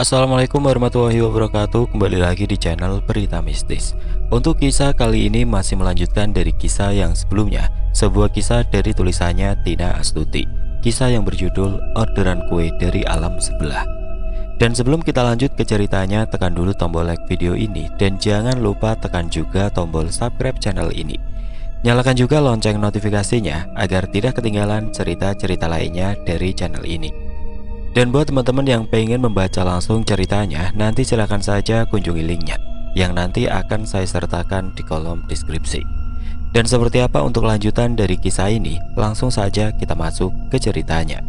Assalamualaikum warahmatullahi wabarakatuh. Kembali lagi di channel Berita Mistis. Untuk kisah kali ini masih melanjutkan dari kisah yang sebelumnya. Sebuah kisah dari tulisannya Tina Astuti. Kisah yang berjudul Orderan Kue dari Alam Sebelah. Dan sebelum kita lanjut ke ceritanya, tekan dulu tombol like video ini. Dan jangan lupa tekan juga tombol subscribe channel ini. Nyalakan juga lonceng notifikasinya agar tidak ketinggalan cerita-cerita lainnya dari channel ini. Dan buat teman-teman yang pengen membaca langsung ceritanya, nanti silahkan saja kunjungi linknya yang nanti akan saya sertakan di kolom deskripsi. Dan seperti apa untuk lanjutan dari kisah ini, langsung saja kita masuk ke ceritanya.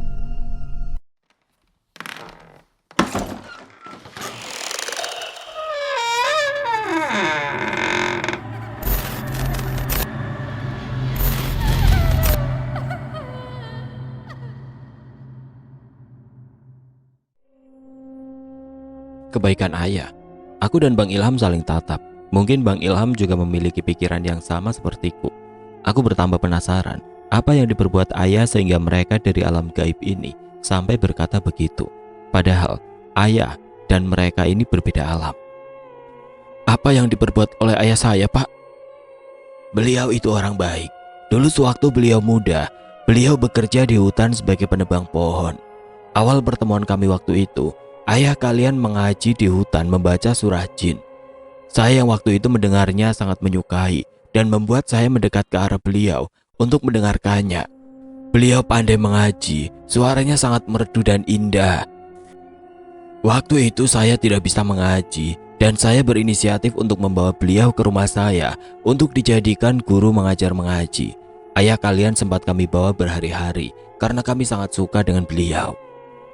Kebaikan ayah. Aku dan Bang Ilham saling tatap. Mungkin Bang Ilham juga memiliki pikiran yang sama sepertiku. Aku bertambah penasaran, apa yang diperbuat ayah sehingga mereka dari alam gaib ini sampai berkata begitu. Padahal ayah dan mereka ini berbeda alam. Apa yang diperbuat oleh ayah saya, Pak? Beliau itu orang baik. Dulu sewaktu beliau muda, beliau bekerja di hutan sebagai penebang pohon. Awal pertemuan kami waktu itu, ayah kalian mengaji di hutan membaca surah jin. Saya yang waktu itu mendengarnya sangat menyukai dan membuat saya mendekat ke arah beliau untuk mendengarkannya. Beliau pandai mengaji, suaranya sangat merdu dan indah. Waktu itu saya tidak bisa mengaji dan saya berinisiatif untuk membawa beliau ke rumah saya untuk dijadikan guru mengajar mengaji. Ayah kalian sempat kami bawa berhari-hari karena kami sangat suka dengan beliau.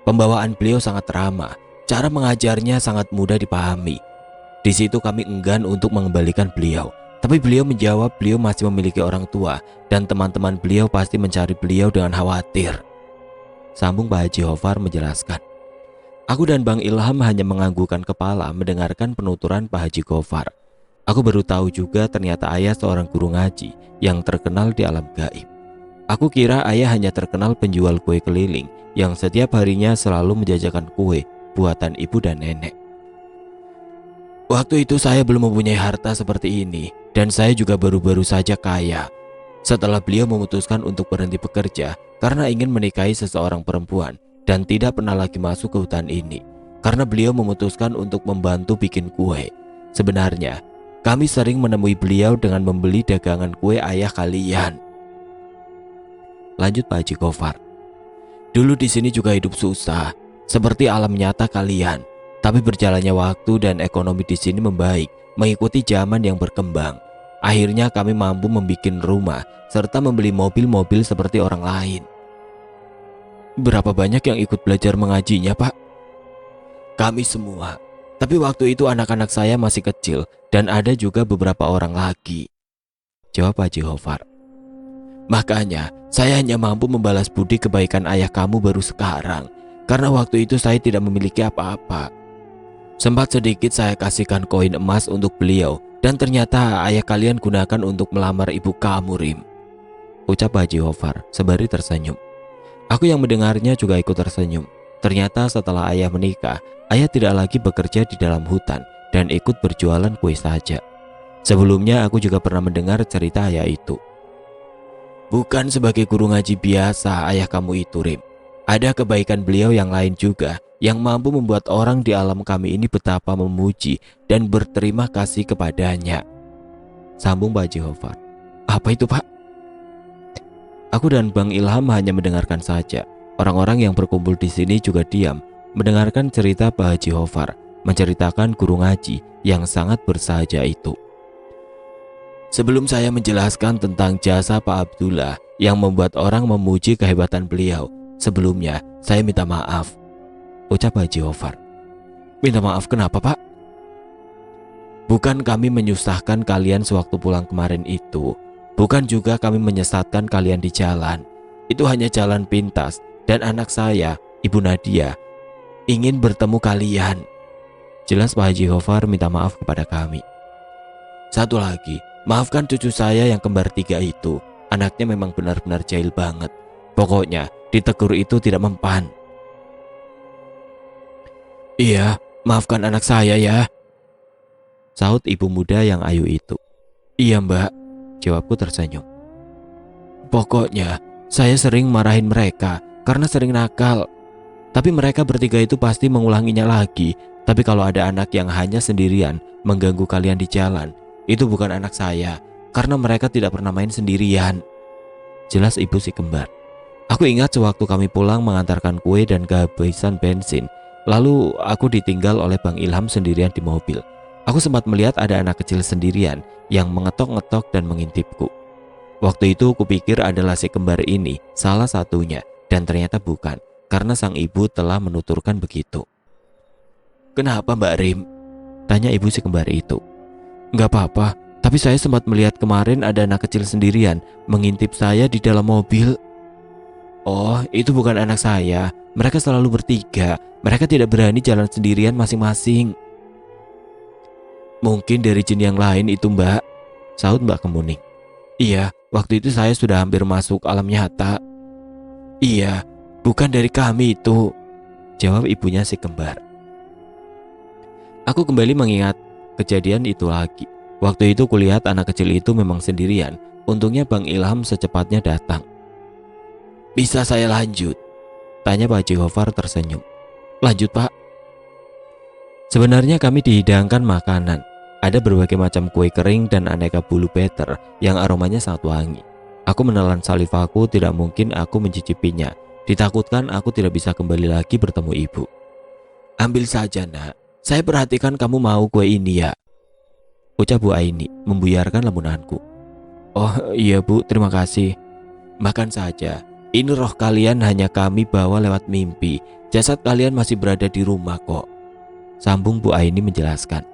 Pembawaan beliau sangat ramah, cara mengajarnya sangat mudah dipahami. Di situ kami enggan untuk mengembalikan beliau, tapi beliau menjawab beliau masih memiliki orang tua dan teman-teman beliau pasti mencari beliau dengan khawatir. Sambung Pak Haji Hofar menjelaskan. Aku dan Bang Ilham hanya menganggukkan kepala mendengarkan penuturan Pak Haji Gofar. Aku baru tahu juga ternyata ayah seorang guru ngaji yang terkenal di alam gaib. Aku kira ayah hanya terkenal penjual kue keliling yang setiap harinya selalu menjajakan kue buatan ibu dan nenek. Waktu itu saya belum mempunyai harta seperti ini dan saya juga baru-baru saja kaya. Setelah beliau memutuskan untuk berhenti bekerja karena ingin menikahi seseorang perempuan dan tidak pernah lagi masuk ke hutan ini karena beliau memutuskan untuk membantu bikin kue. Sebenarnya kami sering menemui beliau dengan membeli dagangan kue ayah kalian. Lanjut Pak Haji Gofar. Dulu di sini juga hidup susah, seperti alam nyata kalian. Tapi berjalannya waktu dan ekonomi di sini membaik, mengikuti zaman yang berkembang. Akhirnya kami mampu membuat rumah serta membeli mobil-mobil seperti orang lain. Berapa banyak yang ikut belajar mengajinya, Pak? Kami semua. Tapi waktu itu anak-anak saya masih kecil dan ada juga beberapa orang lagi. Jawab Pak Haji Gofar. Makanya saya hanya mampu membalas budi kebaikan ayah kamu baru sekarang karena waktu itu saya tidak memiliki apa-apa. Sempat sedikit saya kasihkan koin emas untuk beliau dan ternyata ayah kalian gunakan untuk melamar ibu kamu, Rim. Ucap Haji Gofar sembari tersenyum. Aku yang mendengarnya juga ikut tersenyum. Ternyata setelah ayah menikah, ayah tidak lagi bekerja di dalam hutan dan ikut berjualan kue saja. Sebelumnya aku juga pernah mendengar cerita ayah itu. Bukan sebagai guru ngaji biasa ayah kamu itu, Rim. Ada kebaikan beliau yang lain juga yang mampu membuat orang di alam kami ini betapa memuji dan berterima kasih kepadanya. Sambung Pak Haji Gofar. Apa itu, Pak? Aku dan Bang Ilham hanya mendengarkan saja. Orang-orang yang berkumpul di sini juga diam mendengarkan cerita Pak Haji Gofar menceritakan guru ngaji yang sangat bersahaja itu. Sebelum saya menjelaskan tentang jasa Pak Abdullah yang membuat orang memuji kehebatan beliau, sebelumnya saya minta maaf. Ucap Haji Gofar. Minta maaf kenapa, Pak? Bukan kami menyusahkan kalian sewaktu pulang kemarin itu. Bukan juga kami menyesatkan kalian di jalan. Itu hanya jalan pintas dan anak saya, Ibu Nadia, ingin bertemu kalian. Jelas Pak Haji Gofar minta maaf kepada kami. Satu lagi, maafkan cucu saya yang kembar 3 itu. Anaknya memang benar-benar jahil banget. Pokoknya ditegur itu tidak mempan. Iya, Maafkan anak saya ya, sahut ibu muda yang ayu itu. Iya mbak, jawabku tersenyum. Pokoknya saya sering marahin mereka karena sering nakal. Tapi mereka bertiga itu pasti mengulanginya lagi. Tapi kalau ada anak yang hanya sendirian mengganggu kalian di jalan, itu bukan anak saya, karena mereka tidak pernah main sendirian, jelas ibu si kembar. Aku ingat sewaktu kami pulang mengantarkan kue dan kehabisan bensin. Lalu aku ditinggal oleh Bang Ilham sendirian di mobil. Aku sempat melihat ada anak kecil sendirian yang mengetok-ngetok dan mengintipku. Waktu itu kupikir adalah si kembar ini salah satunya, dan ternyata bukan, karena sang ibu telah menuturkan begitu. Kenapa Mbak Rim? Tanya ibu si kembar itu. Enggak apa-apa, tapi saya sempat melihat kemarin ada anak kecil sendirian mengintip saya di dalam mobil. Oh, itu bukan anak saya. Mereka selalu bertiga. Mereka tidak berani jalan sendirian masing-masing. Mungkin dari jin yang lain itu mbak, sahut Mbak Kemuning. Iya, waktu itu saya sudah hampir masuk alam nyata. Iya, bukan dari kami itu, jawab ibunya si kembar. Aku kembali mengingat kejadian itu lagi. Waktu itu kulihat anak kecil itu memang sendirian. Untungnya Bang Ilham secepatnya datang. Bisa saya lanjut? Tanya Pak Haji Gofar tersenyum. Lanjut Pak. Sebenarnya kami dihidangkan makanan. Ada berbagai macam kue kering dan aneka bulu peter yang aromanya sangat wangi. Aku menelan salivaku, tidak mungkin aku mencicipinya. Ditakutkan aku tidak bisa kembali lagi bertemu ibu. Ambil saja nak, saya perhatikan kamu mau kue ini ya, ucap Bu Aini membuyarkan lamunanku. Oh iya Bu, terima kasih. Makan saja. Ini roh kalian hanya kami bawa lewat mimpi. Jasad kalian masih berada di rumah kok, sambung Bu Aini menjelaskan.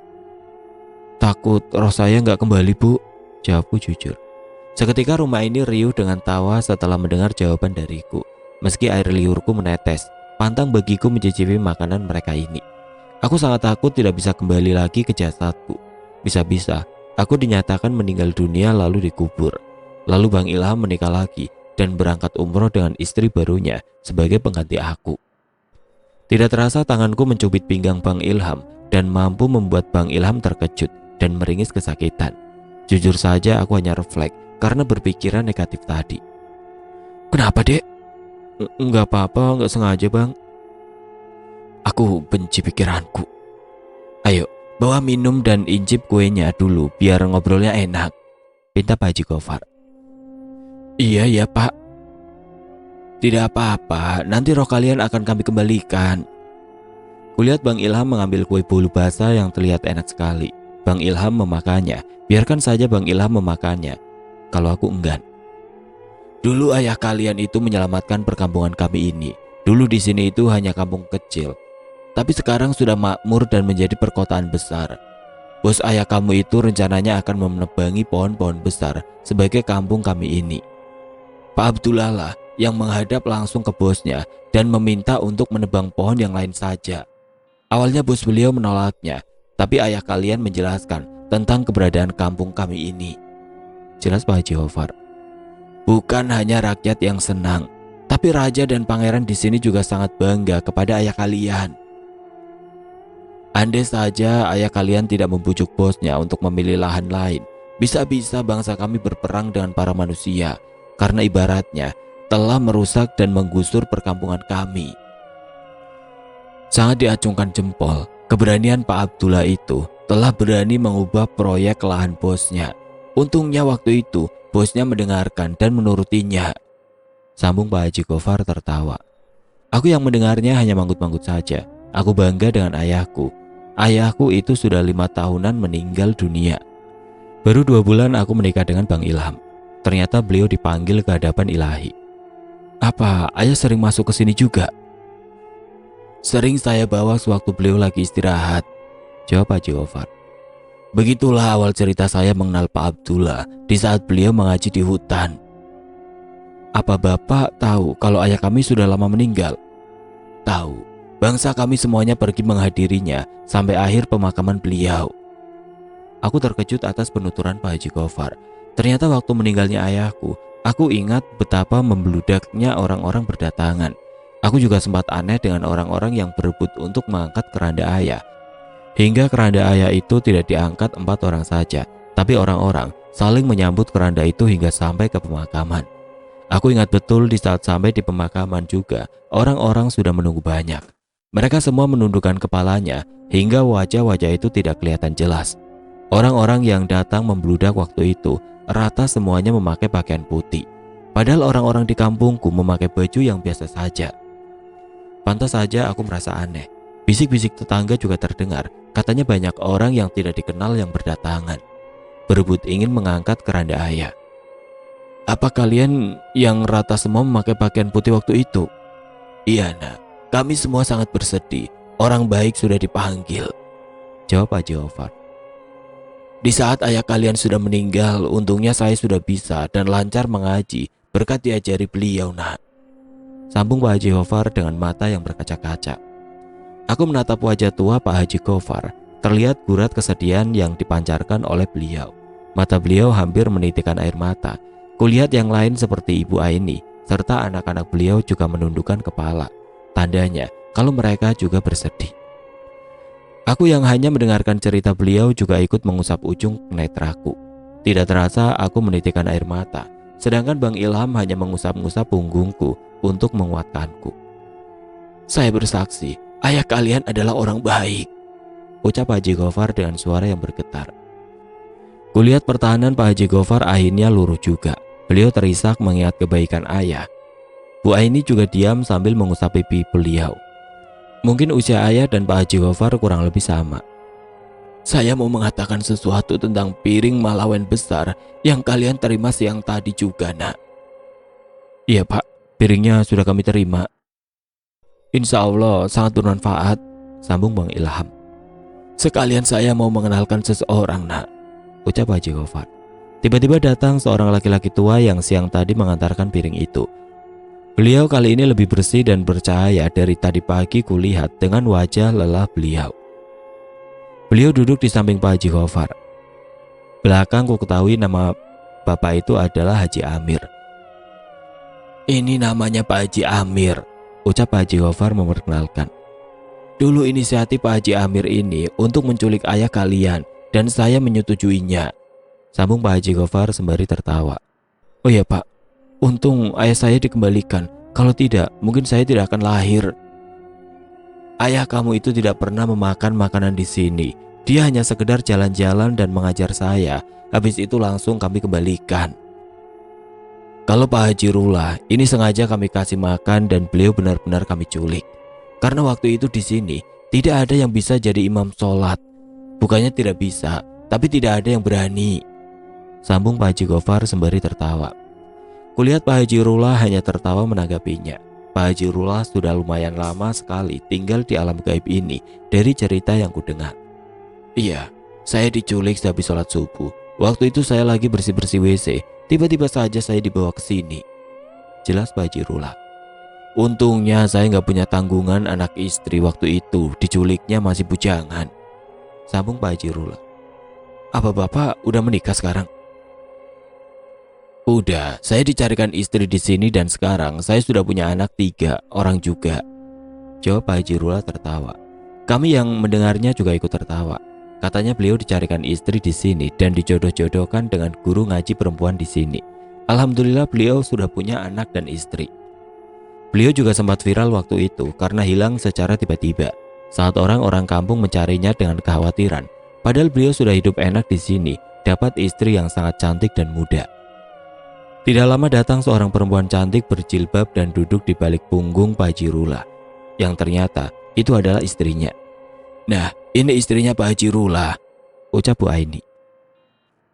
Takut roh saya nggak kembali Bu, jawabku jujur. Seketika rumah ini riuh dengan tawa setelah mendengar jawaban dariku. Meski air liurku menetes, pantang bagiku mencicipi makanan mereka ini. Aku sangat takut tidak bisa kembali lagi ke jasadku. Bisa-bisa aku dinyatakan meninggal dunia lalu dikubur. Lalu Bang Ilham menikah lagi dan berangkat umroh dengan istri barunya sebagai pengganti aku. Tidak terasa tanganku mencubit pinggang Bang Ilham dan mampu membuat Bang Ilham terkejut dan meringis kesakitan. Jujur saja aku hanya refleks karena berpikiran negatif tadi. Kenapa dek? Enggak apa-apa, enggak sengaja bang. Aku benci pikiranku. Ayo, bawa minum dan incip kuenya dulu biar ngobrolnya enak, pinta Pak Haji Gofar. Iya ya Pak. Tidak apa-apa, nanti roh kalian akan kami kembalikan. Kulihat Bang Ilham mengambil kue bolu basah yang terlihat enak sekali. Bang Ilham memakannya, biarkan saja Bang Ilham memakannya. Kalau aku enggan. Dulu ayah kalian itu menyelamatkan perkampungan kami ini. Dulu di sini itu hanya kampung kecil, tapi sekarang sudah makmur dan menjadi perkotaan besar. Bos ayah kamu itu rencananya akan menebangi pohon-pohon besar sebagai kampung kami ini. Pak Abdullah lah yang menghadap langsung ke bosnya dan meminta untuk menebang pohon yang lain saja. Awalnya bos beliau menolaknya, tapi ayah kalian menjelaskan tentang keberadaan kampung kami ini, jelas Pak Haji Gofar. Bukan hanya rakyat yang senang, tapi raja dan pangeran di sini juga sangat bangga kepada ayah kalian. Andai saja ayah kalian tidak membujuk bosnya untuk memilih lahan lain, bisa-bisa bangsa kami berperang dengan para manusia, karena ibaratnya telah merusak dan menggusur perkampungan kami. Sangat diacungkan jempol, keberanian Pak Abdullah itu telah berani mengubah proyek lahan bosnya. Untungnya waktu itu bosnya mendengarkan dan menurutinya, sambung Pak Haji Gofar tertawa. Aku yang mendengarnya hanya manggut-manggut saja. Aku bangga dengan ayahku. Ayahku itu sudah 5 tahunan meninggal dunia. Baru 2 bulan aku menikah dengan Bang Ilham. Ternyata beliau dipanggil ke hadapan ilahi. Apa ayah sering masuk ke sini juga? Sering saya bawa sewaktu beliau lagi istirahat, jawab Pak Haji Gofar. Begitulah awal cerita saya mengenal Pak Abdullah di saat beliau mengaji di hutan. Apa Bapak tahu kalau ayah kami sudah lama meninggal? Tahu, bangsa kami semuanya pergi menghadirinya sampai akhir pemakaman beliau. Aku terkejut atas penuturan Pak Haji Gofar. Ternyata waktu meninggalnya ayahku, aku ingat betapa membludaknya orang-orang berdatangan. Aku juga sempat aneh dengan orang-orang yang berebut untuk mengangkat keranda ayah Hingga keranda ayah itu tidak diangkat 4 orang saja, tapi orang-orang saling menyambut keranda itu hingga sampai ke pemakaman. Aku ingat betul di saat sampai di pemakaman juga, orang-orang sudah menunggu banyak. Mereka semua menundukkan kepalanya hingga wajah-wajah itu tidak kelihatan jelas. Orang-orang yang datang membludak waktu itu rata semuanya memakai pakaian putih. Padahal orang-orang di kampungku memakai baju yang biasa saja. Pantas saja aku merasa aneh. Bisik-bisik tetangga juga terdengar. Katanya banyak orang yang tidak dikenal yang berdatangan, berebut ingin mengangkat keranda ayah. Apa kalian yang rata semua memakai pakaian putih waktu itu? Iya nak, kami semua sangat bersedih. Orang baik sudah dipanggil, jawab Haji Gofar. Di saat ayah kalian sudah meninggal, untungnya saya sudah bisa dan lancar mengaji berkat diajari beliau nak, sambung Pak Haji Gofar dengan mata yang berkaca-kaca. Aku menatap wajah tua Pak Haji Gofar. Terlihat gurat kesedihan yang dipancarkan oleh beliau. Mata beliau hampir menitikkan air mata. Kulihat yang lain seperti Ibu Aini serta anak-anak beliau juga menundukkan kepala. Tandanya kalau mereka juga bersedih. Aku yang hanya mendengarkan cerita beliau juga ikut mengusap ujung netraku. Tidak terasa aku menitikkan air mata. Sedangkan Bang Ilham hanya mengusap-ngusap punggungku untuk menguatkanku. Saya bersaksi, ayah kalian adalah orang baik, ucap Haji Gofar dengan suara yang bergetar. Kulihat pertahanan Pak Haji Gofar akhirnya luruh juga. Beliau terisak mengingat kebaikan ayah. Bu Aini juga diam sambil mengusap pipi beliau. Mungkin usia ayah dan Pak Haji Gofar kurang lebih sama. Saya mau mengatakan sesuatu tentang piring malawen besar yang kalian terima siang tadi juga nak. Iya pak, piringnya sudah kami terima. Insya Allah sangat bermanfaat, sambung Bang Ilham. Sekalian saya mau mengenalkan seseorang nak, ucap Haji Gofar. Tiba-tiba datang seorang laki-laki tua yang siang tadi mengantarkan piring itu. Beliau kali ini lebih bersih dan bercahaya dari tadi pagi kulihat dengan wajah lelah beliau. Beliau duduk di samping Pak Haji Gofar. Belakang ku ketahui nama bapak itu adalah Haji Amir. Ini namanya Pak Haji Amir, ucap Pak Haji Gofar memperkenalkan. Dulu inisiatif Pak Haji Amir ini untuk menculik ayah kalian dan saya menyetujuinya, sambung Pak Haji Gofar sembari tertawa. Oh ya pak, untung ayah saya dikembalikan. Kalau tidak, mungkin saya tidak akan lahir. Ayah kamu itu tidak pernah memakan makanan di sini. Dia hanya sekedar jalan-jalan dan mengajar saya. Habis itu langsung kami kembalikan. Kalau Pak Haji Rula, ini sengaja kami kasih makan dan beliau benar-benar kami culik. Karena waktu itu di sini tidak ada yang bisa jadi imam sholat. Bukannya tidak bisa, tapi tidak ada yang berani, sambung Pak Haji Gofar sembari tertawa. Kulihat Pak Haji Rula hanya tertawa menanggapinya. Pak Haji Rula sudah lumayan lama sekali tinggal di alam gaib ini dari cerita yang kudengar. Iya, saya diculik sehabis sholat subuh. Waktu itu saya lagi bersih-bersih WC. Tiba-tiba saja saya dibawa ke sini, jelas Pak Haji Rula. Untungnya saya nggak punya tanggungan anak istri waktu itu, diculiknya masih bujangan, sambung Pak Haji Rula. Apa bapak udah menikah sekarang? Udah, saya dicarikan istri di sini dan sekarang saya sudah punya anak 3 orang juga, jawab Pak Haji Rula tertawa. Kami yang mendengarnya juga ikut tertawa. Katanya beliau dicarikan istri di sini dan dijodoh-jodohkan dengan guru ngaji perempuan di sini. Alhamdulillah beliau sudah punya anak dan istri. Beliau juga sempat viral waktu itu karena hilang secara tiba-tiba saat orang-orang kampung mencarinya dengan kekhawatiran. Padahal beliau sudah hidup enak di sini, dapat istri yang sangat cantik dan muda. Tidak lama datang seorang perempuan cantik berjilbab dan duduk di balik punggung Pak Haji Rula, yang ternyata itu adalah istrinya. Nah, ini istrinya Pak Haji Rula, ucap Bu Aini.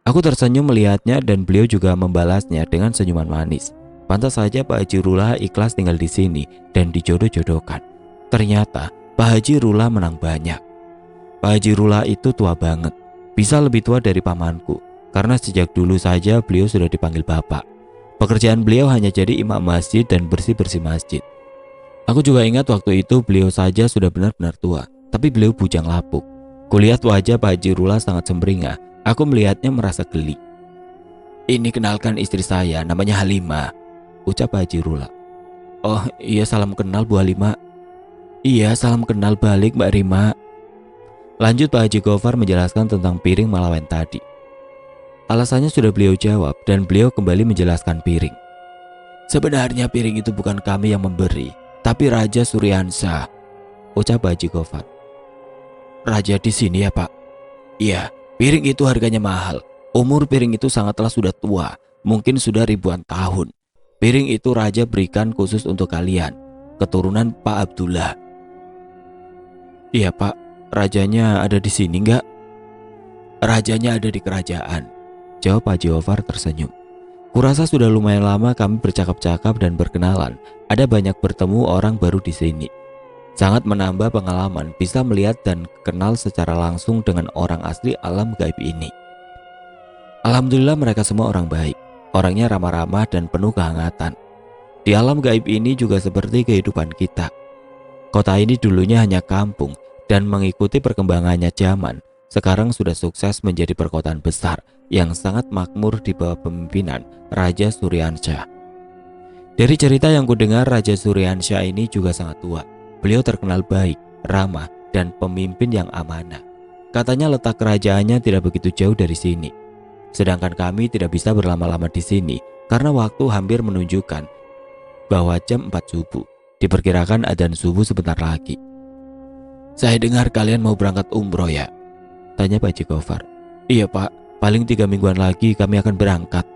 Aku tersenyum melihatnya dan beliau juga membalasnya dengan senyuman manis. Pantas saja Pak Haji Rula ikhlas tinggal di sini dan dijodoh-jodohkan. Ternyata Pak Haji Rula menang banyak. Pak Haji Rula itu tua banget, bisa lebih tua dari pamanku, karena sejak dulu saja beliau sudah dipanggil bapak. Pekerjaan beliau hanya jadi imam masjid dan bersih-bersih masjid. Aku juga ingat waktu itu beliau saja sudah benar-benar tua, tapi beliau bujang lapuk. Kulihat wajah Pak Haji Rula sangat sumringah. Aku melihatnya merasa geli. Ini kenalkan istri saya, namanya Halimah, ucap Pak Haji Rula. Oh iya, salam kenal Bu Halimah. Iya, salam kenal balik Mbak Rima. Lanjut Pak Haji Gofar menjelaskan tentang piring Malawen tadi. Alasannya sudah beliau jawab dan beliau kembali menjelaskan piring. Sebenarnya piring itu bukan kami yang memberi, tapi Raja Suryansa, ucap Pak Haji Gofar. Raja di sini ya Pak? Iya, piring itu harganya mahal. Umur piring itu sangatlah sudah tua, mungkin sudah ribuan tahun. Piring itu Raja berikan khusus untuk kalian, keturunan Pak Abdullah. Iya Pak, rajanya ada di sini enggak? Rajanya ada di kerajaan, jawab Pak Haji Gofar tersenyum. Kurasa sudah lumayan lama kami bercakap-cakap dan berkenalan. Ada banyak bertemu orang baru di sini. Sangat menambah pengalaman bisa melihat dan kenal secara langsung dengan orang asli alam gaib ini. Alhamdulillah mereka semua orang baik. Orangnya ramah-ramah dan penuh kehangatan. Di alam gaib ini juga seperti kehidupan kita. Kota ini dulunya hanya kampung dan mengikuti perkembangannya zaman. Sekarang sudah sukses menjadi perkotaan besar yang sangat makmur di bawah pemimpinan Raja Suryansyah. Dari cerita yang kudengar, Raja Suryansyah ini juga sangat tua. Beliau terkenal baik, ramah, dan pemimpin yang amanah. Katanya letak kerajaannya tidak begitu jauh dari sini. Sedangkan kami tidak bisa berlama-lama di sini karena waktu hampir menunjukkan bahwa jam 4 subuh. Diperkirakan adzan subuh sebentar lagi. Saya dengar kalian mau berangkat umroh ya? Tanya Pak Haji Gofar. Iya Pak, paling 3 mingguan lagi kami akan berangkat.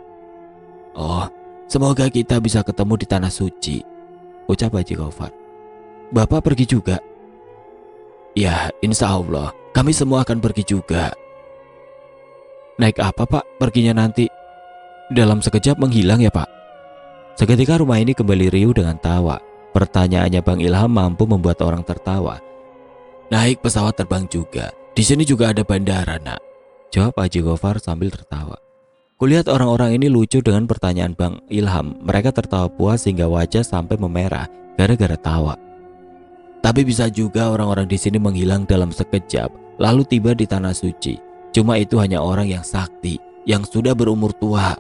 Oh, semoga kita bisa ketemu di Tanah Suci, ucap Pak Haji Gofar. Bapak pergi juga? Ya, insya Allah kami semua akan pergi juga. Naik apa Pak perginya nanti? Dalam sekejap menghilang ya Pak? Seketika rumah ini kembali riuh dengan tawa. Pertanyaannya Bang Ilham mampu membuat orang tertawa. Naik pesawat terbang juga. Di sini juga ada bandara nak, jawab Pak Haji Gofar sambil tertawa. Kulihat orang-orang ini lucu dengan pertanyaan Bang Ilham. Mereka tertawa puas hingga wajah sampai memerah gara-gara tawa. Tapi bisa juga orang-orang di sini menghilang dalam sekejap lalu tiba di Tanah Suci. Cuma itu hanya orang yang sakti, yang sudah berumur tua.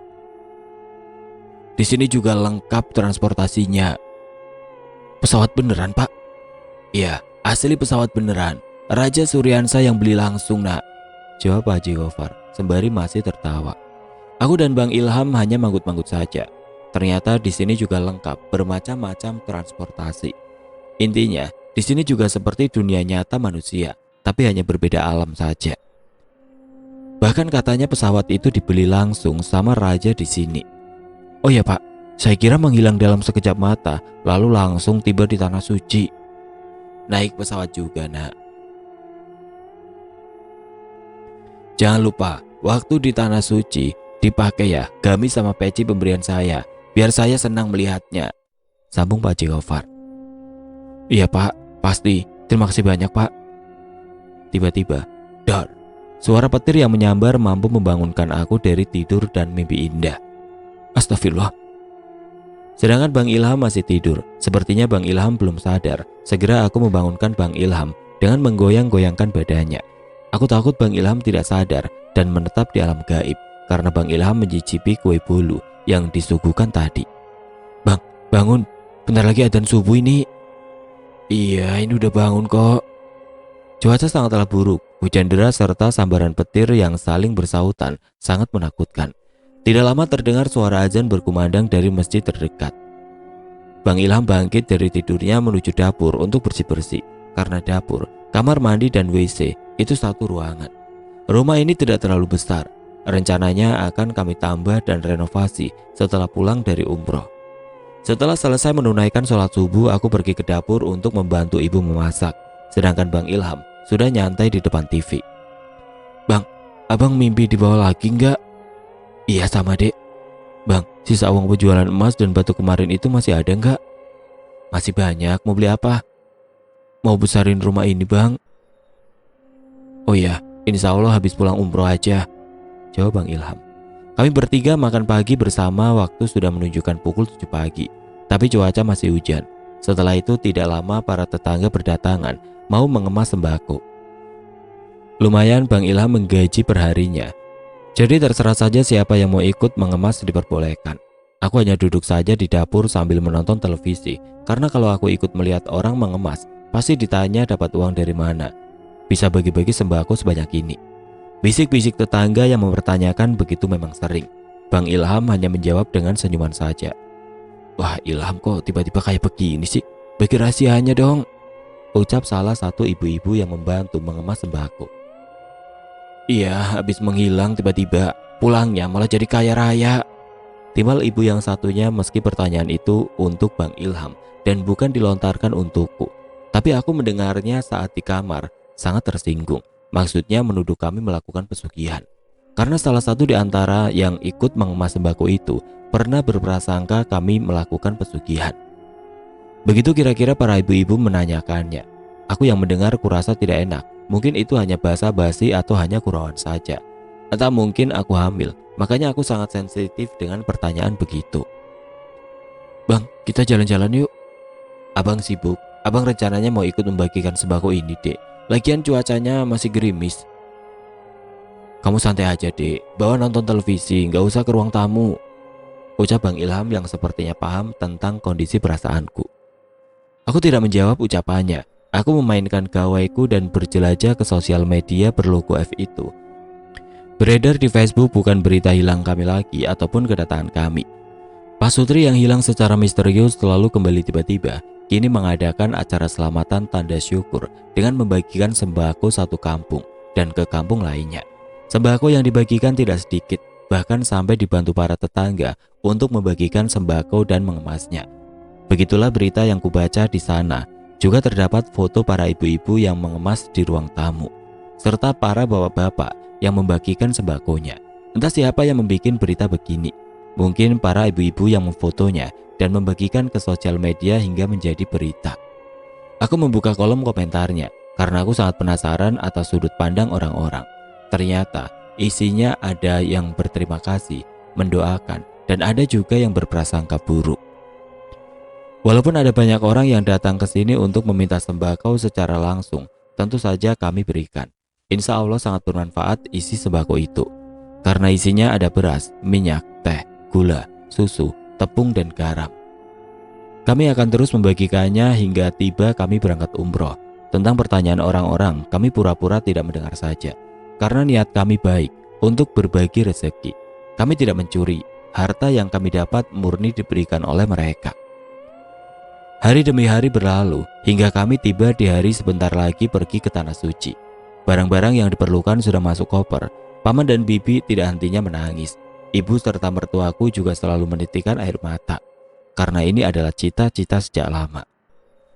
Di sini juga lengkap transportasinya. Pesawat beneran Pak? Iya, asli pesawat beneran. Raja Suryansyah yang beli langsung nak, jawab Pak Haji Gofar sembari masih tertawa. Aku dan Bang Ilham hanya manggut-manggut saja. Ternyata di sini juga lengkap bermacam-macam transportasi. Intinya, di sini juga seperti dunia nyata manusia, tapi hanya berbeda alam saja. Bahkan katanya pesawat itu dibeli langsung sama raja di sini. Oh ya Pak, saya kira menghilang dalam sekejap mata, lalu langsung tiba di Tanah Suci. Naik pesawat juga nak. Jangan lupa, waktu di Tanah Suci dipakai ya gamis sama peci pemberian saya, biar saya senang melihatnya, sambung Pak Haji Gofar. Iya Pak, pasti. Terima kasih banyak Pak. Tiba-tiba, dar, suara petir yang menyambar mampu membangunkan aku dari tidur dan mimpi indah. Astagfirullah. Sedangkan Bang Ilham masih tidur. Sepertinya Bang Ilham belum sadar. Segera aku membangunkan Bang Ilham dengan menggoyang-goyangkan badannya. Aku takut Bang Ilham tidak sadar dan menetap di alam gaib karena Bang Ilham mencicipi kue bolu yang disuguhkan tadi. Bang, bangun. Bentar lagi adzan subuh ini. Iya, ini udah bangun kok. Cuaca sangatlah buruk. Hujan deras serta sambaran petir yang saling bersautan sangat menakutkan. Tidak lama terdengar suara azan berkumandang dari masjid terdekat. Bang Ilham bangkit dari tidurnya menuju dapur untuk bersih-bersih. Karena dapur, kamar mandi dan WC itu satu ruangan. Rumah ini tidak terlalu besar. Rencananya akan kami tambah dan renovasi setelah pulang dari umroh. Setelah selesai menunaikan sholat subuh, aku pergi ke dapur untuk membantu ibu memasak. Sedangkan Bang Ilham sudah nyantai di depan TV. Bang, abang mimpi dibawa lagi enggak? Iya sama dek. Bang, sisa uang penjualan emas dan batu kemarin itu masih ada enggak? Masih banyak, mau beli apa? Mau besarin rumah ini bang. Oh iya, insya Allah habis pulang umroh aja, jawab Bang Ilham. Kami bertiga makan pagi bersama. Waktu sudah menunjukkan pukul 7 pagi. Tapi cuaca masih hujan. Setelah itu tidak lama para tetangga berdatangan mau mengemas sembako. Lumayan Bang Ilham menggaji perharinya. Jadi terserah saja siapa yang mau ikut mengemas diperbolehkan. Aku hanya duduk saja di dapur sambil menonton televisi. Karena kalau aku ikut melihat orang mengemas, pasti ditanya dapat uang dari mana. bisa bagi-bagi sembako sebanyak ini. Bisik-bisik tetangga yang mempertanyakan begitu memang sering. Bang Ilham hanya menjawab dengan senyuman saja. Wah, Ilham kok tiba-tiba kayak begini sih? Bagi rahasianya dong, ucap salah satu ibu-ibu yang membantu mengemas sembako. Iya, habis menghilang tiba-tiba, pulangnya malah jadi kaya raya. Timbal ibu yang satunya meski pertanyaan itu untuk Bang Ilham dan bukan dilontarkan untukku. Tapi aku mendengarnya saat di kamar, sangat tersinggung. Maksudnya menuduh kami melakukan pesugihan. Karena salah satu di antara yang ikut mengemas sembako itu pernah berprasangka kami melakukan pesugihan. Begitu kira-kira para ibu-ibu menanyakannya. Aku yang mendengar kurasa tidak enak. Mungkin itu hanya basa-basi atau hanya kurauan saja. Atau mungkin aku hamil, makanya aku sangat sensitif dengan pertanyaan begitu. Bang, kita jalan-jalan yuk. Abang sibuk, abang rencananya mau ikut membagikan sembako ini, Dek. Lagian cuacanya masih gerimis. Kamu santai aja, Dek, bawa nonton televisi, nggak usah ke ruang tamu, ucap Bang Ilham yang sepertinya paham tentang kondisi perasaanku. Aku tidak menjawab ucapannya. Aku memainkan gawaiku dan berjelajah ke sosial media berlogo F itu. Beredar di Facebook bukan berita hilang kami lagi ataupun kedatangan kami. Pak Sutri yang hilang secara misterius selalu kembali tiba-tiba, kini mengadakan acara selamatan tanda syukur dengan membagikan sembako satu kampung dan ke kampung lainnya. Sembako yang dibagikan tidak sedikit, bahkan sampai dibantu para tetangga untuk membagikan sembako dan mengemasnya. Begitulah berita yang kubaca di sana. Juga terdapat foto para ibu-ibu yang mengemas di ruang tamu, serta para bapak-bapak yang membagikan sembakonya. Entah siapa yang membuat berita begini. Mungkin para ibu-ibu yang memfotonya dan membagikan ke sosial media hingga menjadi berita. Aku membuka kolom komentarnya karena aku sangat penasaran atas sudut pandang orang-orang. Ternyata isinya ada yang berterima kasih, mendoakan, dan ada juga yang berprasangka buruk. Walaupun ada banyak orang yang datang ke sini untuk meminta sembako secara langsung, tentu saja kami berikan. Insya Allah sangat bermanfaat isi sembako itu. Karena isinya ada beras, minyak, teh, gula, susu, tepung, dan garam. Kami akan terus membagikannya hingga tiba kami berangkat umroh. Tentang pertanyaan orang-orang, kami pura-pura tidak mendengar saja. Karena niat kami baik untuk berbagi rezeki. Kami tidak mencuri, harta yang kami dapat murni diberikan oleh mereka. Hari demi hari berlalu, hingga kami tiba di hari sebentar lagi pergi ke Tanah Suci. Barang-barang yang diperlukan sudah masuk koper. Paman dan bibi tidak hentinya menangis. Ibu serta mertuaku juga selalu menitikkan air mata. Karena ini adalah cita-cita sejak lama.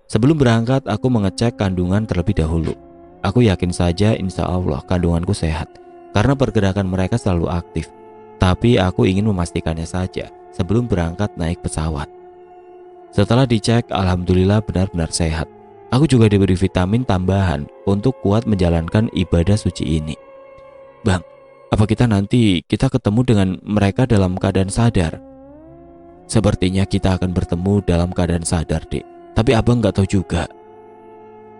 Sebelum berangkat, aku mengecek kandungan terlebih dahulu. Aku yakin saja insya Allah kandunganku sehat. Karena pergerakan mereka selalu aktif. Tapi aku ingin memastikannya saja sebelum berangkat naik pesawat. Setelah dicek, alhamdulillah benar-benar sehat. Aku juga diberi vitamin tambahan untuk kuat menjalankan ibadah suci ini. Bang, apa kita ketemu dengan mereka dalam keadaan sadar? Sepertinya kita akan bertemu dalam keadaan sadar, Dek. Tapi abang gak tahu juga.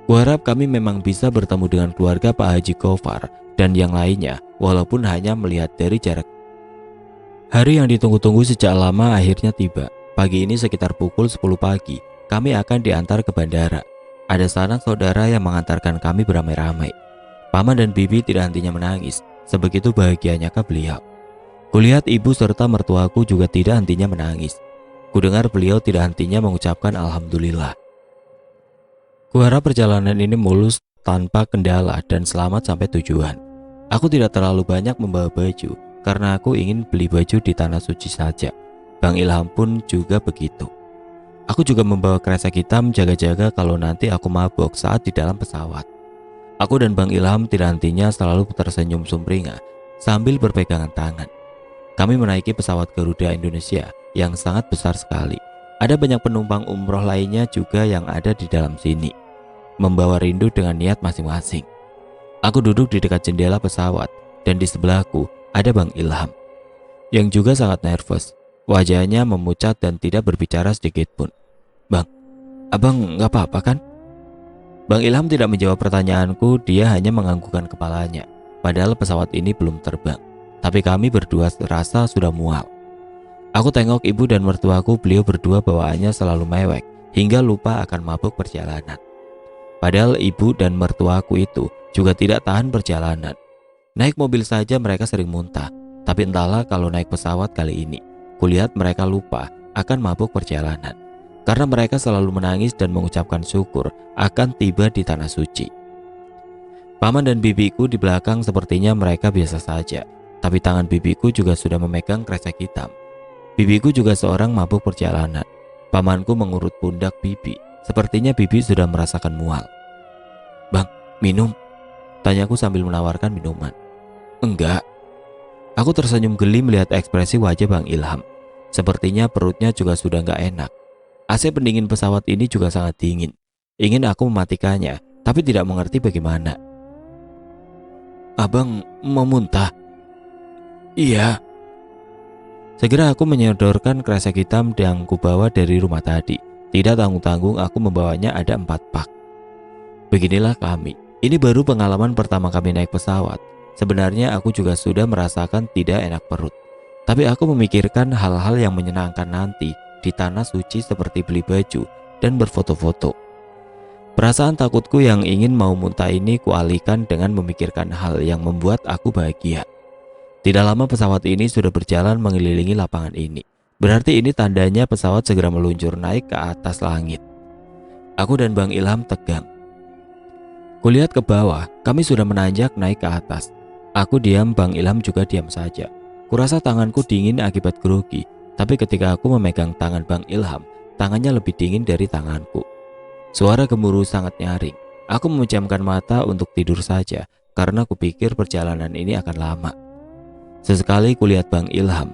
Kuharap kami memang bisa bertemu dengan keluarga Pak Haji Gofar dan yang lainnya, walaupun hanya melihat dari jarak. Hari yang ditunggu-tunggu sejak lama akhirnya tiba. Pagi ini sekitar pukul 10 pagi, kami akan diantar ke bandara. Ada sanak saudara yang mengantarkan kami beramai-ramai. Paman dan bibi tidak hentinya menangis, sebegitu bahagianya ke beliau. Kulihat ibu serta mertuaku juga tidak hentinya menangis. Kudengar beliau tidak hentinya mengucapkan alhamdulillah. Kuharap perjalanan ini mulus tanpa kendala dan selamat sampai tujuan. Aku tidak terlalu banyak membawa baju, karena aku ingin beli baju di Tanah Suci saja. Bang Ilham pun juga begitu. Aku juga membawa kresek hitam jaga-jaga kalau nanti aku mabok saat di dalam pesawat. Aku dan Bang Ilham tidak hentinya selalu tersenyum sumringah sambil berpegangan tangan. Kami menaiki pesawat Garuda Indonesia yang sangat besar sekali. Ada banyak penumpang umroh lainnya juga yang ada di dalam sini, membawa rindu dengan niat masing-masing. Aku duduk di dekat jendela pesawat dan di sebelahku ada Bang Ilham yang juga sangat nervous. Wajahnya memucat dan tidak berbicara sedikit pun. Bang, abang gak apa-apa kan? Bang Ilham tidak menjawab pertanyaanku, dia hanya menganggukkan kepalanya. Padahal pesawat ini belum terbang, tapi kami berdua rasa sudah mual. Aku tengok ibu dan mertuaku, beliau berdua bawaannya selalu mewek, hingga lupa akan mabuk perjalanan. Padahal ibu dan mertuaku itu juga tidak tahan perjalanan. Naik mobil saja mereka sering muntah. Tapi entahlah kalau naik pesawat kali ini, kulihat mereka lupa akan mabuk perjalanan. Karena mereka selalu menangis dan mengucapkan syukur akan tiba di tanah suci. Paman dan bibiku di belakang sepertinya mereka biasa saja. Tapi tangan bibiku juga sudah memegang kresek hitam. Bibiku juga seorang mabuk perjalanan. Pamanku mengurut pundak bibi. Sepertinya bibi sudah merasakan mual. "Bang, minum?" tanyaku sambil menawarkan minuman. "Enggak." Aku tersenyum geli melihat ekspresi wajah Bang Ilham. Sepertinya perutnya juga sudah enggak enak. AC pendingin pesawat ini juga sangat dingin. Ingin aku mematikannya, tapi tidak mengerti bagaimana. "Abang mau muntah?" "Iya." Segera aku menyodorkan kresek hitam yang kubawa dari rumah tadi. Tidak tanggung-tanggung aku membawanya ada 4 pak. Beginilah kami. Ini baru pengalaman pertama kami naik pesawat. Sebenarnya aku juga sudah merasakan tidak enak perut. Tapi aku memikirkan hal-hal yang menyenangkan nanti di tanah suci seperti beli baju dan berfoto-foto. Perasaan takutku yang ingin mau muntah ini kualihkan dengan memikirkan hal yang membuat aku bahagia. Tidak lama pesawat ini sudah berjalan mengelilingi lapangan ini. Berarti ini tandanya pesawat segera meluncur naik ke atas langit. Aku dan Bang Ilham tegang. Kulihat ke bawah, kami sudah menanjak naik ke atas. Aku diam, Bang Ilham juga diam saja. Kurasa tanganku dingin akibat grogi, tapi ketika aku memegang tangan Bang Ilham, tangannya lebih dingin dari tanganku. Suara gemuruh sangat nyaring. Aku memejamkan mata untuk tidur saja, karena kupikir perjalanan ini akan lama. Sesekali kulihat Bang Ilham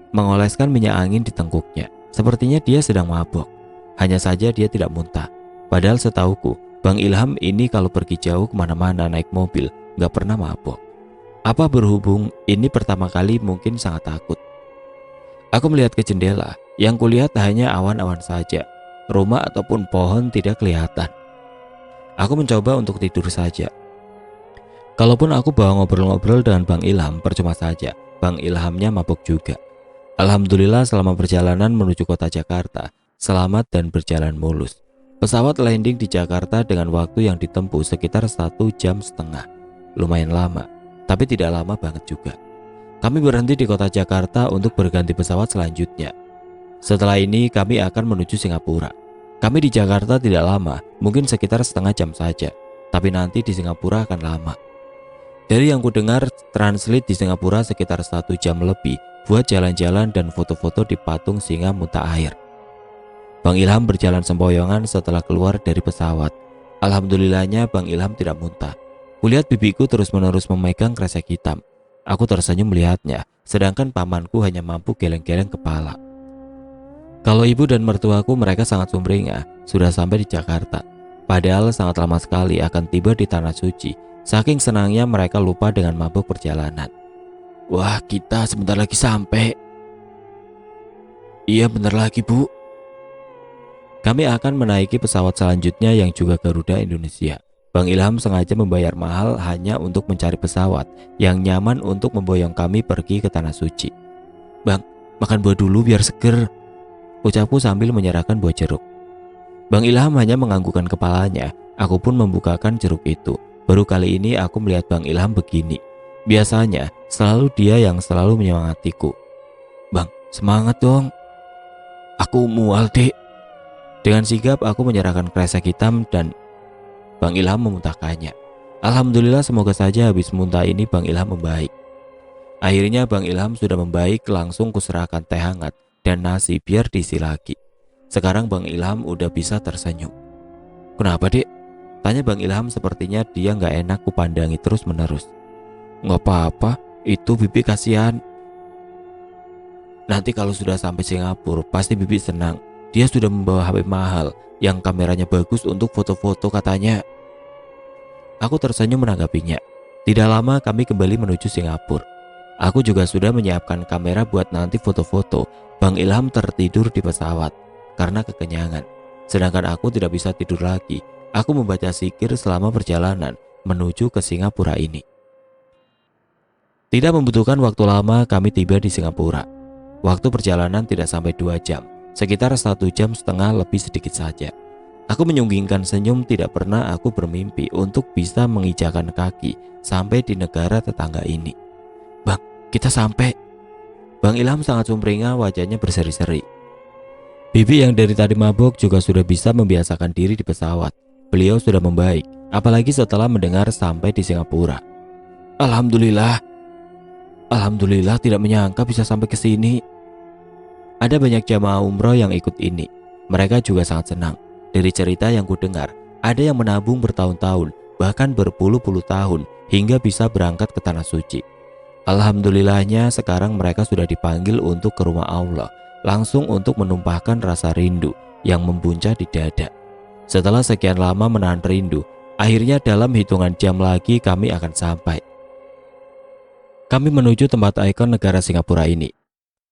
mengoleskan minyak angin di tengkuknya. Sepertinya dia sedang mabuk. Hanya saja dia tidak muntah. Padahal setauku, Bang Ilham ini kalau pergi jauh kemana-mana naik mobil gak pernah mabuk. Apa berhubung ini pertama kali mungkin sangat takut. Aku melihat ke jendela. Yang kulihat hanya awan-awan saja. Rumah ataupun pohon tidak kelihatan. Aku mencoba untuk tidur saja. Kalaupun aku bawa ngobrol-ngobrol dengan Bang Ilham, percuma saja. Bang Ilhamnya mabuk juga. Alhamdulillah selama perjalanan menuju kota Jakarta, selamat dan berjalan mulus. Pesawat landing di Jakarta dengan waktu yang ditempuh sekitar 1,5 jam. Lumayan lama, tapi tidak lama banget juga. Kami berhenti di kota Jakarta untuk berganti pesawat selanjutnya. Setelah ini kami akan menuju Singapura. Kami di Jakarta tidak lama, mungkin sekitar 1/2 jam saja. Tapi nanti di Singapura akan lama. Dari yang kudengar, translate di Singapura sekitar 1 jam lebih buat jalan-jalan dan foto-foto di patung singa muntah air. Bang Ilham berjalan sempoyongan setelah keluar dari pesawat. Alhamdulillahnya Bang Ilham tidak muntah. Kulihat bibiku terus-menerus memegang kresek hitam. Aku tersenyum melihatnya, sedangkan pamanku hanya mampu geleng-geleng kepala. Kalau ibu dan mertuaku mereka sangat sumringah, sudah sampai di Jakarta. Padahal sangat lama sekali akan tiba di tanah suci. Saking senangnya mereka lupa dengan mabuk perjalanan. "Wah, kita sebentar lagi sampai." "Iya, bentar lagi, Bu." Kami akan menaiki pesawat selanjutnya yang juga Garuda Indonesia. Bang Ilham sengaja membayar mahal hanya untuk mencari pesawat yang nyaman untuk memboyong kami pergi ke tanah suci. "Bang, makan buah dulu biar seger," ucapku sambil menyerahkan buah jeruk. Bang Ilham hanya menganggukkan kepalanya. Aku pun membukakan jeruk itu. Baru kali ini aku melihat Bang Ilham begini. Biasanya selalu dia yang selalu menyemangatiku. "Bang, semangat dong." "Aku mual, Dek." Dengan sigap aku menyerahkan kresek hitam dan Bang Ilham memuntahkannya. Alhamdulillah, semoga saja habis muntah ini Bang Ilham membaik. Akhirnya Bang Ilham sudah membaik, langsung kuserahkan teh hangat dan nasi biar diisi lagi. Sekarang Bang Ilham udah bisa tersenyum. "Kenapa, Dek?" tanya Bang Ilham, sepertinya dia nggak enak kupandangi terus-menerus. "Nggak apa-apa, itu bibi kasihan. Nanti kalau sudah sampai Singapura pasti bibi senang. Dia sudah membawa HP mahal yang kameranya bagus untuk foto-foto katanya." Aku tersenyum menanggapinya. Tidak lama kami kembali menuju Singapura. Aku juga sudah menyiapkan kamera buat nanti foto-foto. Bang Ilham tertidur di pesawat karena kekenyangan. Sedangkan aku tidak bisa tidur lagi. Aku membaca zikir selama perjalanan menuju ke Singapura ini. Tidak membutuhkan waktu lama kami tiba di Singapura. Waktu perjalanan tidak sampai 2 jam, sekitar 1,5 jam lebih sedikit saja. Aku menyunggingkan senyum, tidak pernah aku bermimpi untuk bisa menginjakan kaki sampai di negara tetangga ini. Bang, kita sampai. Bang Ilham sangat sumringah, wajahnya berseri-seri. Bibi yang dari tadi mabuk juga sudah bisa membiasakan diri di pesawat. Beliau sudah membaik, apalagi setelah mendengar sampai di Singapura. Alhamdulillah. Alhamdulillah, tidak menyangka bisa sampai ke sini. Ada banyak jamaah umroh yang ikut ini. Mereka juga sangat senang. Dari cerita yang kudengar, ada yang menabung bertahun-tahun, bahkan berpuluh-puluh tahun, hingga bisa berangkat ke Tanah Suci. Alhamdulillahnya sekarang mereka sudah dipanggil untuk ke rumah Allah, langsung untuk menumpahkan rasa rindu yang membuncah di dada. Setelah sekian lama menahan rindu, akhirnya dalam hitungan jam lagi kami akan sampai. Kami menuju tempat ikon negara Singapura ini.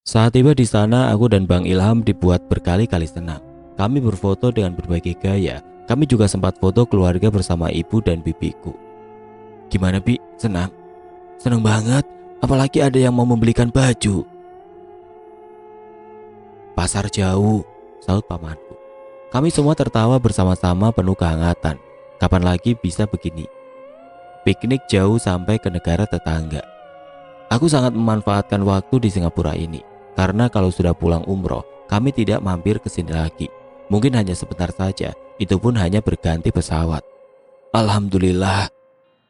Saat tiba di sana, aku dan Bang Ilham dibuat berkali-kali senang. Kami berfoto dengan berbagai gaya. Kami juga sempat foto keluarga bersama ibu dan bibiku. Gimana, Bi? Senang? Senang banget, apalagi ada yang mau membelikan baju. Pasar jauh, saut pamanku. Kami semua tertawa bersama-sama penuh kehangatan. Kapan lagi bisa begini? Piknik jauh sampai ke negara tetangga. Aku sangat memanfaatkan waktu di Singapura ini, karena kalau sudah pulang umroh, kami tidak mampir ke sini lagi. Mungkin hanya sebentar saja, itu pun hanya berganti pesawat. Alhamdulillah,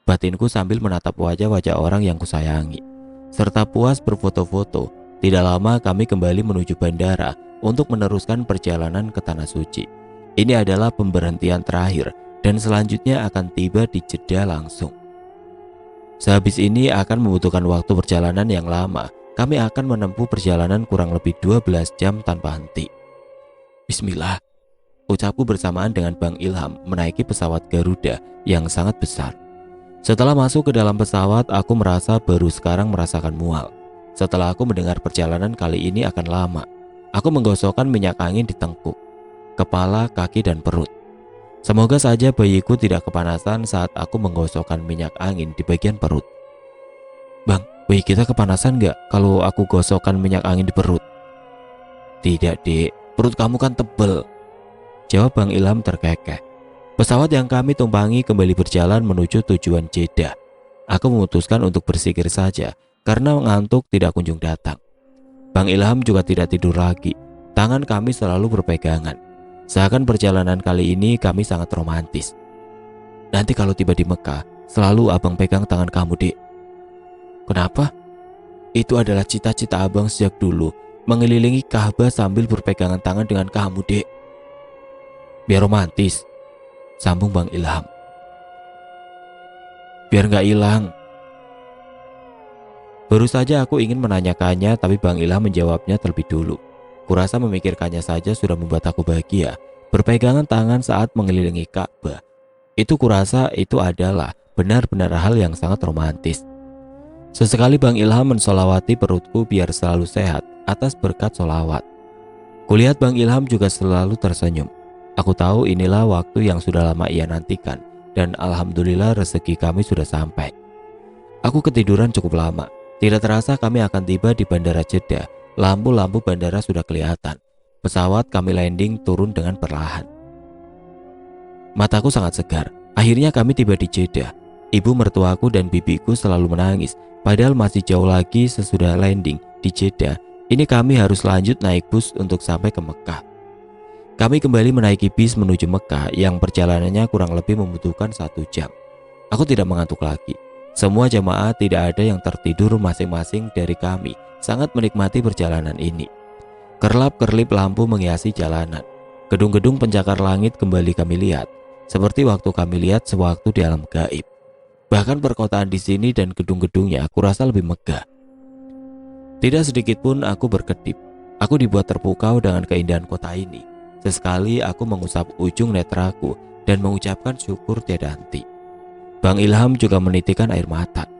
batinku sambil menatap wajah-wajah orang yang kusayangi. Serta puas berfoto-foto, tidak lama kami kembali menuju bandara untuk meneruskan perjalanan ke Tanah Suci. Ini adalah pemberhentian terakhir dan selanjutnya akan tiba di Jeddah langsung. Sehabis ini akan membutuhkan waktu perjalanan yang lama. Kami akan menempuh perjalanan kurang lebih 12 jam tanpa henti. Bismillah, ucapku bersamaan dengan Bang Ilham menaiki pesawat Garuda yang sangat besar. Setelah masuk ke dalam pesawat, aku merasa baru sekarang merasakan mual. Setelah aku mendengar perjalanan kali ini akan lama, aku menggosokkan minyak angin di tengkuk, kepala, kaki, dan perut. Semoga saja bayiku tidak kepanasan saat aku menggosokkan minyak angin di bagian perut. Bang, bayi kita kepanasan nggak kalau aku gosokkan minyak angin di perut? Tidak, Dek, perut kamu kan tebel, jawab Bang Ilham terkekeh. Pesawat yang kami tumpangi kembali berjalan menuju tujuan Jeddah. Aku memutuskan untuk bersikir saja karena ngantuk tidak kunjung datang. Bang Ilham juga tidak tidur lagi. Tangan kami selalu berpegangan. Seakan perjalanan kali ini kami sangat romantis. Nanti kalau tiba di Mekah, selalu abang pegang tangan kamu, Dek. Kenapa? Itu adalah cita-cita abang sejak dulu, mengelilingi Ka'bah sambil berpegangan tangan dengan kamu, Dek. Biar romantis, sambung Bang Ilham. Biar nggak hilang. Baru saja aku ingin menanyakannya, tapi Bang Ilham menjawabnya terlebih dulu. Kurasa memikirkannya saja sudah membuat aku bahagia. Berpegangan tangan saat mengelilingi Ka'bah, itu kurasa itu adalah benar-benar hal yang sangat romantis. Sesekali Bang Ilham mensolawati perutku biar selalu sehat atas berkat solawat. Kulihat Bang Ilham juga selalu tersenyum. Aku tahu inilah waktu yang sudah lama ia nantikan, dan alhamdulillah rezeki kami sudah sampai. Aku ketiduran cukup lama. Tidak terasa kami akan tiba di Bandara Jeddah. Lampu-lampu bandara sudah kelihatan. Pesawat kami landing turun dengan perlahan. Mataku sangat segar. Akhirnya kami tiba di Jeddah. Ibu mertuaku dan bibiku selalu menangis. Padahal masih jauh lagi sesudah landing di Jeddah. Ini kami harus lanjut naik bus untuk sampai ke Mekah. Kami kembali menaiki bis menuju Mekah yang perjalanannya kurang lebih membutuhkan 1 jam. Aku tidak mengantuk lagi. Semua jamaah tidak ada yang tertidur, masing-masing dari kami sangat menikmati perjalanan ini. Kerlap-kerlip lampu menghiasi jalanan. Gedung-gedung pencakar langit kembali kami lihat, seperti waktu kami lihat sewaktu di alam gaib. Bahkan perkotaan di sini dan gedung-gedungnya aku rasa lebih megah. Tidak sedikit pun aku berkedip. Aku dibuat terpukau dengan keindahan kota ini. Sesekali aku mengusap ujung netraku dan mengucapkan syukur tiada henti. Bang Ilham juga menitikan air mata.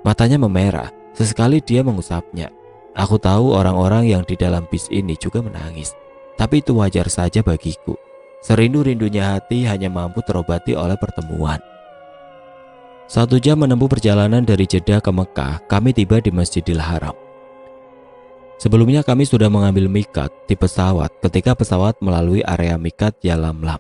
Matanya memerah, sesekali dia mengusapnya. Aku tahu orang-orang yang di dalam bis ini juga menangis, tapi itu wajar saja bagiku. Serindu-rindunya hati hanya mampu terobati oleh pertemuan. 1 jam menempuh perjalanan dari Jeddah ke Mekah, kami tiba di Masjidil Haram. Sebelumnya kami sudah mengambil mikat di pesawat ketika pesawat melalui area mikat Yalamlam.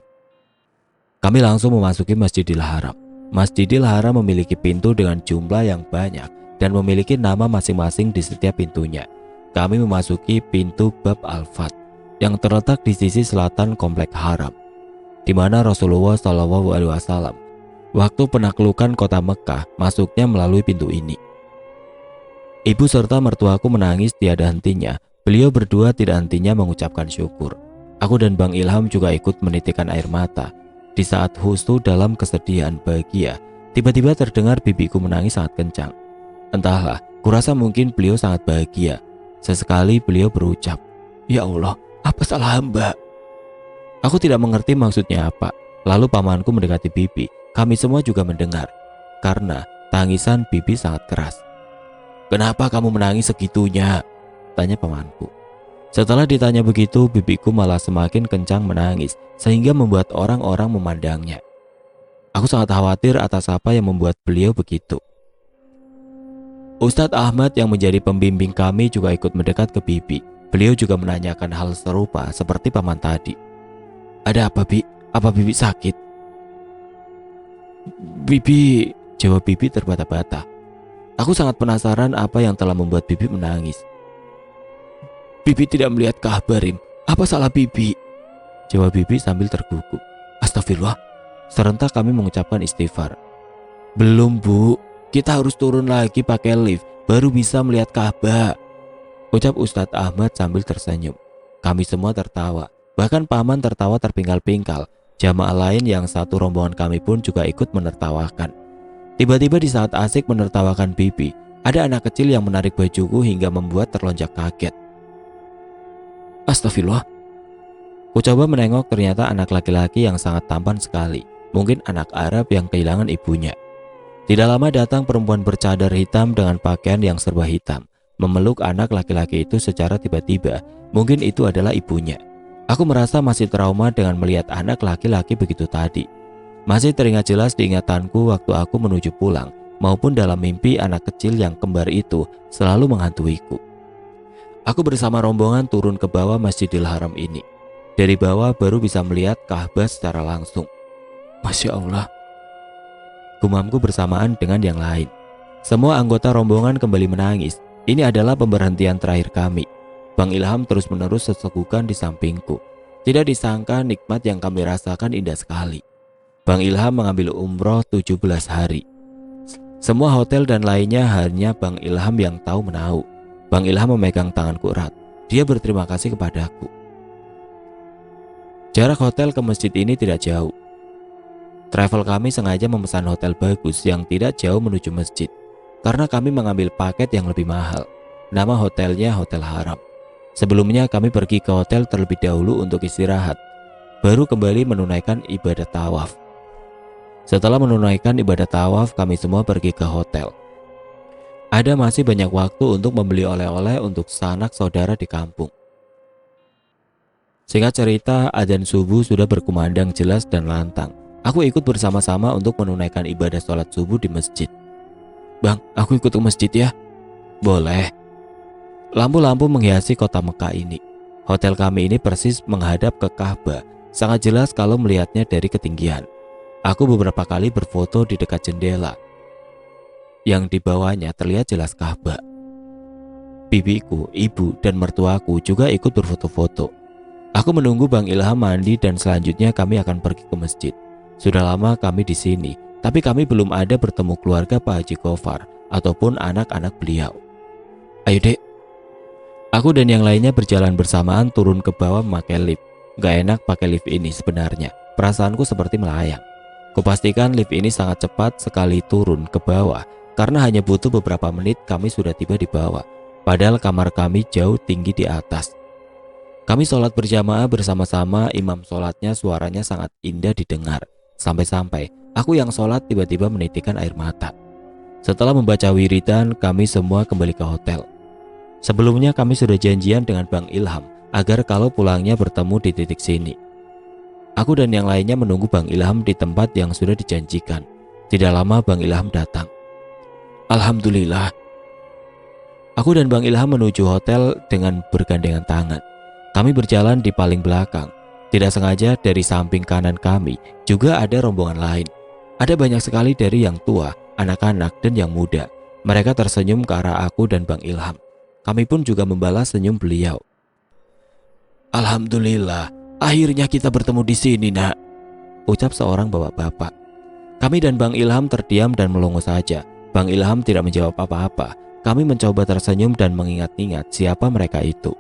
Kami langsung memasuki Masjidil Haram. Masjidil Haram memiliki pintu dengan jumlah yang banyak dan memiliki nama masing-masing di setiap pintunya. Kami memasuki pintu Bab Al-Fat yang terletak di sisi selatan komplek Haram, di mana Rasulullah SAW waktu penaklukan kota Mekah masuknya melalui pintu ini. Ibu serta mertuaku menangis tiada hentinya. Beliau berdua tidak hentinya mengucapkan syukur. Aku dan Bang Ilham juga ikut menitikkan air mata. Di saat khusyuk dalam kesedihan bahagia, tiba-tiba terdengar bibiku menangis sangat kencang. Entahlah, kurasa mungkin beliau sangat bahagia. Sesekali beliau berucap, "Ya Allah, apa salah hamba?" Aku tidak mengerti maksudnya apa. Lalu pamanku mendekati bibi. Kami semua juga mendengar, karena tangisan bibi sangat keras. "Kenapa kamu menangis segitunya?" tanya pamanku. Setelah ditanya begitu, bibiku malah semakin kencang menangis sehingga membuat orang-orang memandangnya. Aku sangat khawatir atas apa yang membuat beliau begitu. Ustadz Ahmad yang menjadi pembimbing kami juga ikut mendekat ke bibi. Beliau juga menanyakan hal serupa seperti paman tadi. "Ada apa, Bi? Apa bibi sakit?" "Bibi," jawab bibi terbata-bata. Aku sangat penasaran apa yang telah membuat bibi menangis. "Bibi tidak melihat kabarim. Apa salah bibi?" jawab bibi sambil terguguk. "Astagfirullah." Serentak kami mengucapkan istighfar. "Belum, Bu. Kita harus turun lagi pakai lift, baru bisa melihat Ka'bah," ucap Ustadz Ahmad sambil tersenyum. Kami semua tertawa. Bahkan paman tertawa terpingkal-pingkal. Jamaah lain yang satu rombongan kami pun juga ikut menertawakan. Tiba-tiba di saat asik menertawakan bibi, ada anak kecil yang menarik bajuku hingga membuat terlonjak kaget. "Astagfirullah." Ku coba menengok, ternyata anak laki-laki yang sangat tampan sekali. Mungkin anak Arab yang kehilangan ibunya. Tidak lama datang perempuan bercadar hitam dengan pakaian yang serba hitam, memeluk anak laki-laki itu secara tiba-tiba. Mungkin itu adalah ibunya. Aku merasa masih trauma dengan melihat anak laki-laki begitu tadi. Masih teringat jelas di ingatanku waktu aku menuju pulang, maupun dalam mimpi anak kecil yang kembar itu selalu menghantuiku. Aku bersama rombongan turun ke bawah Masjidil Haram ini. Dari bawah baru bisa melihat Ka'bah secara langsung. "Masya Allah," gumamku bersamaan dengan yang lain. Semua anggota rombongan kembali menangis. Ini adalah pemberhentian terakhir kami. Bang Ilham terus-menerus sesegukan di sampingku. Tidak disangka nikmat yang kami rasakan indah sekali. Bang Ilham mengambil umroh 17 hari. Semua hotel dan lainnya hanya Bang Ilham yang tahu menahu. Bang Ilham memegang tanganku erat. Dia berterima kasih kepadaku. Jarak hotel ke masjid ini tidak jauh. Travel kami sengaja memesan hotel bagus yang tidak jauh menuju masjid, karena kami mengambil paket yang lebih mahal. Nama hotelnya Hotel Haram. Sebelumnya kami pergi ke hotel terlebih dahulu untuk istirahat, baru kembali menunaikan ibadah tawaf. Setelah menunaikan ibadah tawaf, kami semua pergi ke hotel. Ada masih banyak waktu untuk membeli oleh-oleh untuk sanak saudara di kampung. Singkat cerita, adzan subuh sudah berkumandang jelas dan lantang. Aku ikut bersama-sama untuk menunaikan ibadah sholat subuh di masjid. "Bang, aku ikut ke masjid ya?" "Boleh." Lampu-lampu menghiasi kota Mekah ini. Hotel kami ini persis menghadap ke Ka'bah. Sangat jelas kalau melihatnya dari ketinggian. Aku beberapa kali berfoto di dekat jendela yang di bawahnya terlihat jelas Ka'bah. Bibiku, ibu, dan mertuaku juga ikut berfoto-foto. Aku menunggu Bang Ilham mandi dan selanjutnya kami akan pergi ke masjid. Sudah lama kami di sini, tapi kami belum ada bertemu keluarga Pak Haji Gofar ataupun anak-anak beliau. "Ayo dek." Aku dan yang lainnya berjalan bersamaan turun ke bawah memakai lift. Gak enak pakai lift ini sebenarnya. Perasaanku seperti melayang. Kupastikan lift ini sangat cepat sekali turun ke bawah, karena hanya butuh beberapa menit kami sudah tiba di bawah. Padahal kamar kami jauh tinggi di atas. Kami sholat berjamaah bersama-sama. Imam sholatnya suaranya sangat indah didengar. Sampai-sampai aku yang sholat tiba-tiba menitikkan air mata. Setelah membaca wiridan, kami semua kembali ke hotel. Sebelumnya kami sudah janjian dengan Bang Ilham agar kalau pulangnya bertemu di titik sini. Aku dan yang lainnya menunggu Bang Ilham di tempat yang sudah dijanjikan. Tidak lama Bang Ilham datang. Alhamdulillah. Aku dan Bang Ilham menuju hotel dengan bergandengan tangan. Kami berjalan di paling belakang. Tidak sengaja dari samping kanan kami juga ada rombongan lain. Ada banyak sekali dari yang tua, anak-anak, dan yang muda. Mereka tersenyum ke arah aku dan Bang Ilham. Kami pun juga membalas senyum beliau. "Alhamdulillah, akhirnya kita bertemu di sini, Nak," ucap seorang bapak-bapak. Kami dan Bang Ilham terdiam dan melongo saja. Bang Ilham tidak menjawab apa-apa. Kami mencoba tersenyum dan mengingat-ingat siapa mereka itu.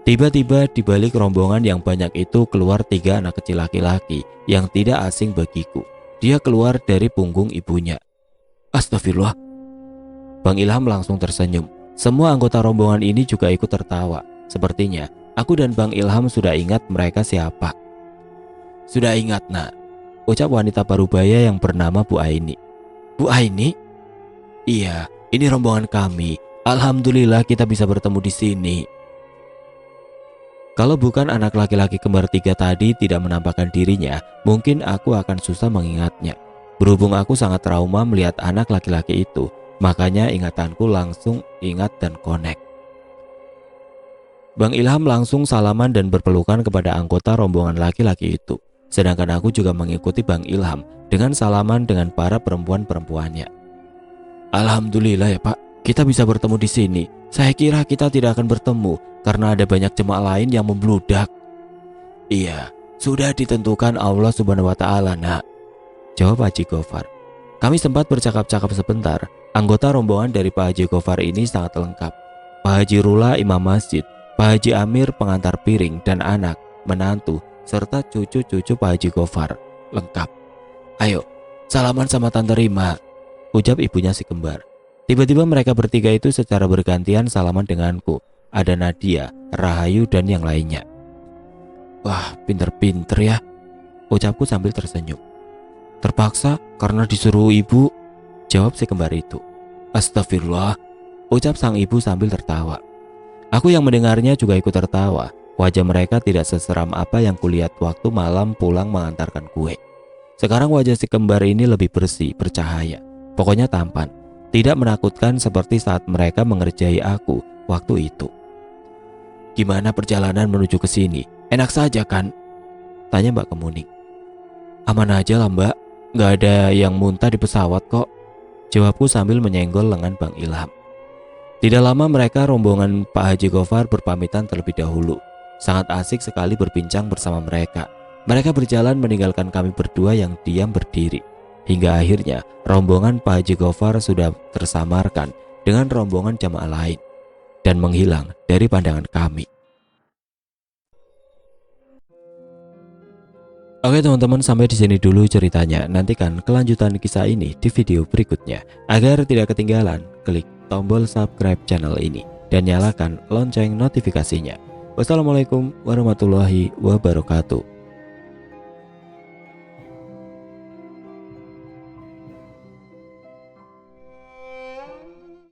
Tiba-tiba di balik rombongan yang banyak itu keluar 3 anak kecil laki-laki yang tidak asing bagiku. Dia keluar dari punggung ibunya. Astagfirullah. Bang Ilham langsung tersenyum. Semua anggota rombongan ini juga ikut tertawa. Sepertinya aku dan Bang Ilham sudah ingat mereka siapa. "Sudah ingat, Nak," ucap wanita parubaya yang bernama Bu Aini. "Bu Aini?" "Iya, ini rombongan kami. Alhamdulillah kita bisa bertemu di sini." Kalau bukan anak laki-laki kembar 3 tadi tidak menampakkan dirinya, mungkin aku akan susah mengingatnya. Berhubung aku sangat trauma melihat anak laki-laki itu, makanya ingatanku langsung ingat dan connect. Bang Ilham langsung salaman dan berpelukan kepada anggota rombongan laki-laki itu. Sedangkan aku juga mengikuti Bang Ilham dengan salaman dengan para perempuan-perempuannya. "Alhamdulillah ya Pak, kita bisa bertemu di sini. Saya kira kita tidak akan bertemu karena ada banyak jemaah lain yang membludak." "Iya, sudah ditentukan Allah Subhanahu wa Ta'ala, Nak," jawab Haji Gofar. Kami sempat bercakap-cakap sebentar. Anggota rombongan dari Pak Haji Gofar ini sangat lengkap. Pak Haji Rula imam masjid, Pak Haji Amir pengantar piring dan anak, menantu, serta cucu-cucu Pak Haji Gofar. Lengkap. "Ayo, salaman sama Tante Rima," ucap ibunya si kembar. Tiba-tiba mereka bertiga itu secara bergantian salaman denganku. Ada Nadia, Rahayu, dan yang lainnya. "Wah, pinter-pinter ya," ucapku sambil tersenyum. "Terpaksa karena disuruh ibu," jawab si kembar itu. "Astagfirullah," ucap sang ibu sambil tertawa. Aku yang mendengarnya juga ikut tertawa. Wajah mereka tidak seseram apa yang kulihat waktu malam pulang mengantarkan kue. Sekarang wajah si kembar ini lebih bersih, bercahaya. Pokoknya tampan. Tidak menakutkan seperti saat mereka mengerjai aku waktu itu. "Gimana perjalanan menuju ke sini? Enak saja kan?" tanya Mbak Kemuning. "Aman aja lah Mbak, gak ada yang muntah di pesawat kok," jawabku sambil menyenggol lengan Bang Ilham. Tidak lama mereka rombongan Pak Haji Gofar berpamitan terlebih dahulu. Sangat asik sekali berbincang bersama mereka. Mereka berjalan meninggalkan kami berdua yang diam berdiri. Hingga akhirnya rombongan Pak Haji Gofar sudah tersamarkan dengan rombongan jamaah lain dan menghilang dari pandangan kami. Oke teman-teman, sampai di sini dulu ceritanya. Nantikan kelanjutan kisah ini di video berikutnya. Agar tidak ketinggalan, klik tombol subscribe channel ini dan nyalakan lonceng notifikasinya. Wassalamualaikum warahmatullahi wabarakatuh.